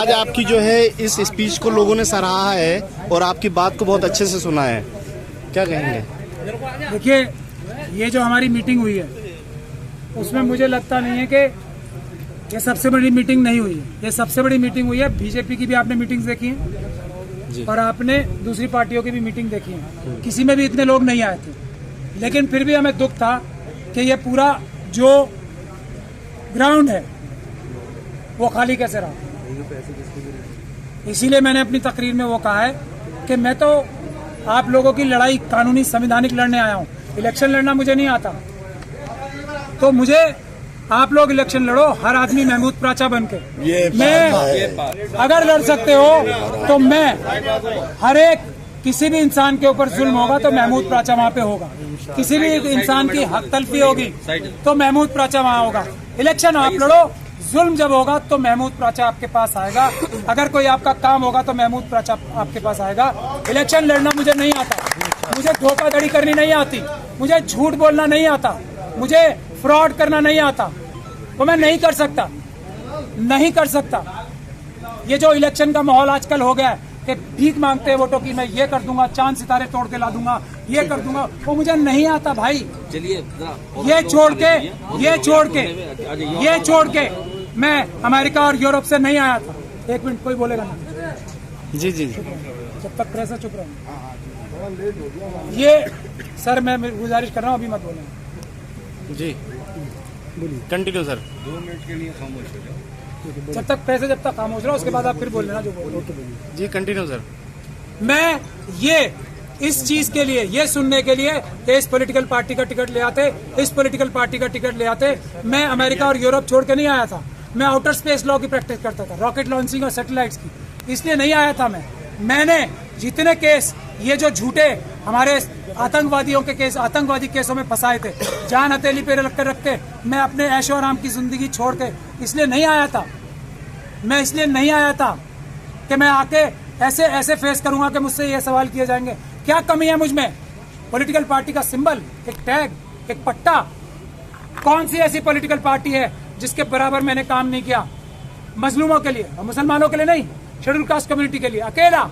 आज आपकी जो है इस स्पीच को लोगों ने सराहा है और आपकी बात को बहुत अच्छे से सुना है, क्या कहेंगे? देखिए, ये जो हमारी मीटिंग हुई है उसमें मुझे लगता नहीं है कि ये सबसे बड़ी मीटिंग नहीं हुई है। ये सबसे बड़ी मीटिंग हुई है। बीजेपी की भी आपने मीटिंग्स देखी हैं और आपने दूसरी पार्टियों की भी मीटिंग देखी है, किसी में भी इतने लोग नहीं आए थे। लेकिन फिर भी हमें दुख था कि ये पूरा जो ग्राउंड है वो खाली कैसे रहा। इसीलिए मैंने अपनी तकरीर में वो कहा है कि मैं तो आप लोगों की लड़ाई कानूनी संवैधानिक लड़ने आया हूँ। इलेक्शन लड़ना मुझे नहीं आता, तो मुझे आप लोग इलेक्शन लड़ो, हर आदमी महमूद प्राचा बन के। मैं अगर लड़ सकते हो तो मैं हर एक किसी भी इंसान के ऊपर जुल्म होगा तो महमूद प्राचा वहाँ पे होगा, किसी भी इंसान की हक तलफी होगी तो महमूद प्राचा वहाँ होगा। इलेक्शन आप लड़ो, जुल्म जब होगा तो महमूद प्राचा आपके पास आएगा, अगर कोई आपका काम होगा तो महमूद प्राचा आपके पास आएगा। इलेक्शन लड़ना मुझे नहीं आता, मुझे धोखाधड़ी करनी नहीं आती, मुझे झूठ बोलना नहीं आता, मुझे फ्रॉड करना नहीं आता, वो मैं नहीं कर सकता, नहीं कर सकता। ये जो इलेक्शन का माहौल आजकल हो गया है कि भीख मांगते हैं वोटों की, मैं ये कर दूंगा, चांद सितारे तोड़ के ला दूंगा, ये कर दूंगा, वो मुझे नहीं आता भाई। चलिए ये छोड़ के मैं अमेरिका और यूरोप से नहीं आया था। एक मिनट, कोई बोलेगा ना? जी, जब तक प्रेस चुप रहे। ये सर मैं गुजारिश कर रहा हूँ, अभी मत बोलें। जी कंटिन्यू सर। 2 मिनट के लिए खामोश हो जाओ। जब तक पैसे, जब तक खामोश रहो, उसके बाद आप फिर बोल लेना जो बोल। जी कंटिन्यू सर। मैं ये इस चीज के लिए, ये सुनने के लिए कि इस पॉलिटिकल पार्टी का टिकट ले आते, इस पॉलिटिकल पार्टी का टिकट ले आते। मैं अमेरिका और यूरोप छोड़ के नहीं आया था, मैं आउटर स्पेस लॉ की प्रैक्टिस करता था, रॉकेट लॉन्चिंग और सैटेलाइट्स की, इसलिए नहीं आया था मैंने जितने केस ये जो झूठे हमारे आतंकवादियों के केस, आतंकवादी केसों में फंसाए थे, जान हथेली पे रख के मैं अपने ऐशो आराम की जिंदगी छोड़ के इसलिए नहीं आया था। मैं इसलिए नहीं आया था कि मैं आके ऐसे ऐसे फेस करूंगा कि मुझसे ये सवाल किए जाएंगे। क्या कमी है मुझ में? पॉलिटिकल पार्टी का सिंबल, एक टैग, एक पट्टा। कौन सी ऐसी पॉलिटिकल पार्टी है जिसके बराबर मैंने काम नहीं किया? मजलूमों के लिए और मुसलमानों के लिए नहीं, शेड्यूल कास्ट कम्युनिटी के लिए अकेला,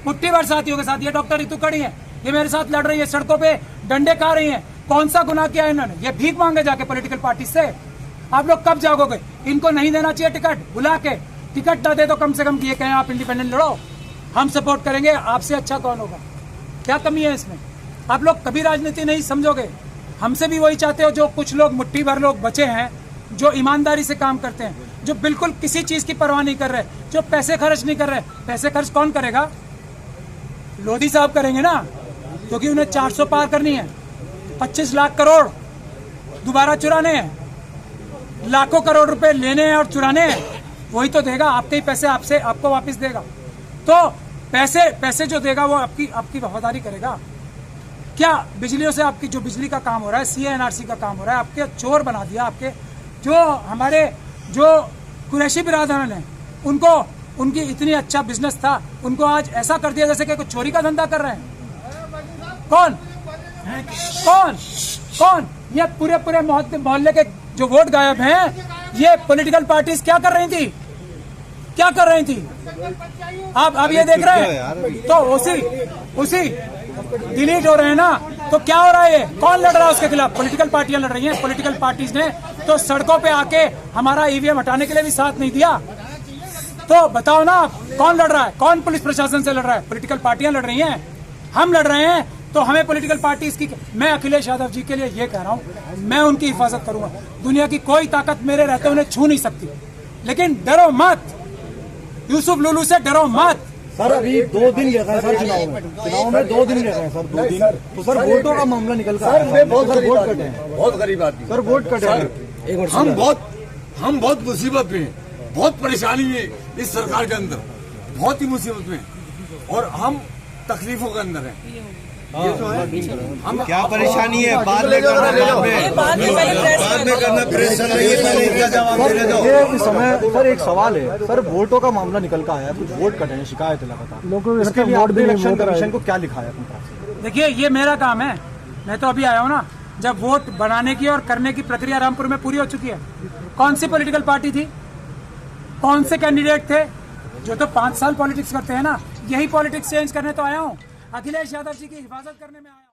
मुट्ठी भर साथियों के साथ। ये डॉक्टर रितु खड़ी है, ये मेरे साथ लड़ रही है, सड़कों पे डंडे खा रही हैं। कौन सा गुनाह किया है इन्होंने? ये भीख मांगे जाके पॉलिटिकल पार्टी से। आप लोग कब जागोगे? इनको नहीं देना चाहिए टिकट, बुला के टिकट ना दे तो कम से कम ये कहें आप इंडिपेंडेंट लड़ो, हम सपोर्ट करेंगे, आपसे अच्छा कौन होगा? क्या कमी है इसमें? आप लोग कभी राजनीति नहीं समझोगे। हमसे भी वही चाहते हो जो कुछ लोग, मुट्ठी भर लोग बचे हैं जो ईमानदारी से काम करते हैं, जो बिल्कुल किसी चीज की परवाह नहीं कर रहे, जो पैसे खर्च नहीं कर रहे। पैसे खर्च कौन करेगा? लोधी साहब करेंगे ना, क्योंकि उन्हें 400 पार करनी है। 25 लाख करोड़ दोबारा चुराने हैं, लाखों करोड़ रुपए लेने हैं और चुराने हैं, वही तो देगा। आपके ही पैसे आपसे आपको वापस देगा। तो पैसे जो देगा वो आपकी वफादारी करेगा क्या? बिजलियों से आपकी जो बिजली का काम हो रहा है, CA/NRC का काम हो रहा है, आपके चोर बना दिया। आपके जो हमारे जो कुरैशी बिरादरान है, उनको उनकी इतनी अच्छा बिजनेस था, उनको आज ऐसा कर दिया जैसे कि कुछ चोरी का धंधा कर रहे हैं। कौन कौन कौन? ये पूरे मोहल्ले के जो वोट गायब हैं, ये पॉलिटिकल पार्टीज क्या कर रही थी? क्या कर रही थी? आप ये देख रहे हैं तो उसी डिलीट हो रहे हैं ना। तो क्या हो रहा है? ये कौन लड़ रहा है उसके खिलाफ? पॉलिटिकल पार्टियां लड़ रही हैं। पॉलिटिकल पार्टीज ने तो सड़कों पे आके हमारा EVM हटाने के लिए भी साथ नहीं दिया। तो बताओ ना, कौन लड़ रहा है? कौन पुलिस प्रशासन से लड़ रहा है? पॉलिटिकल पार्टियां लड़ रही हैं, हम लड़ रहे हैं। तो हमें पॉलिटिकल पार्टीज की, मैं अखिलेश यादव जी के लिए ये कह रहा हूँ, मैं उनकी हिफाजत करूंगा। दुनिया की कोई ताकत मेरे रहते उन्हें छू नहीं सकती। लेकिन डरो मत, यूसुफ लुलू से डरो मत। सर अभी 2 दिन गए हैं सर, चुनाव में 2 दिन गए हैं सर, 2 दिन। तो सर वोटों का मामला निकल कर सर बहुत वोट कटे हैं, बहुत गरीब आदमी सर, वोट कटे हैं। हम बहुत मुसीबत में, बहुत परेशानी में इस सरकार के अंदर, बहुत ही मुसीबत में, और हम तकलीफों के अंदर हैं। ये तो है। हम क्या परेशानी है? बाद में करना प्रेशर नहीं है। ये इस समय सर एक सवाल है सर, वोटों का मामला निकल कर आया है, कुछ वोट कटे हैं, शिकायत है लगातार लोगों को। इसके लिए आपने इलेक्शन कमीशन को क्या लिखा है? देखिए, ये मेरा काम है, मैं तो अभी आया हूँ ना। जब वोट बनाने की और करने की प्रक्रिया रामपुर में पूरी हो चुकी है। कौन सी पॉलिटिकल पार्टी थी? कौन से कैंडिडेट थे जो तो 5 साल पॉलिटिक्स करते हैं ना, यही पॉलिटिक्स चेंज करने तो आया हूँ। अखिलेश यादव जी की हिफाजत करने में आया हूँ।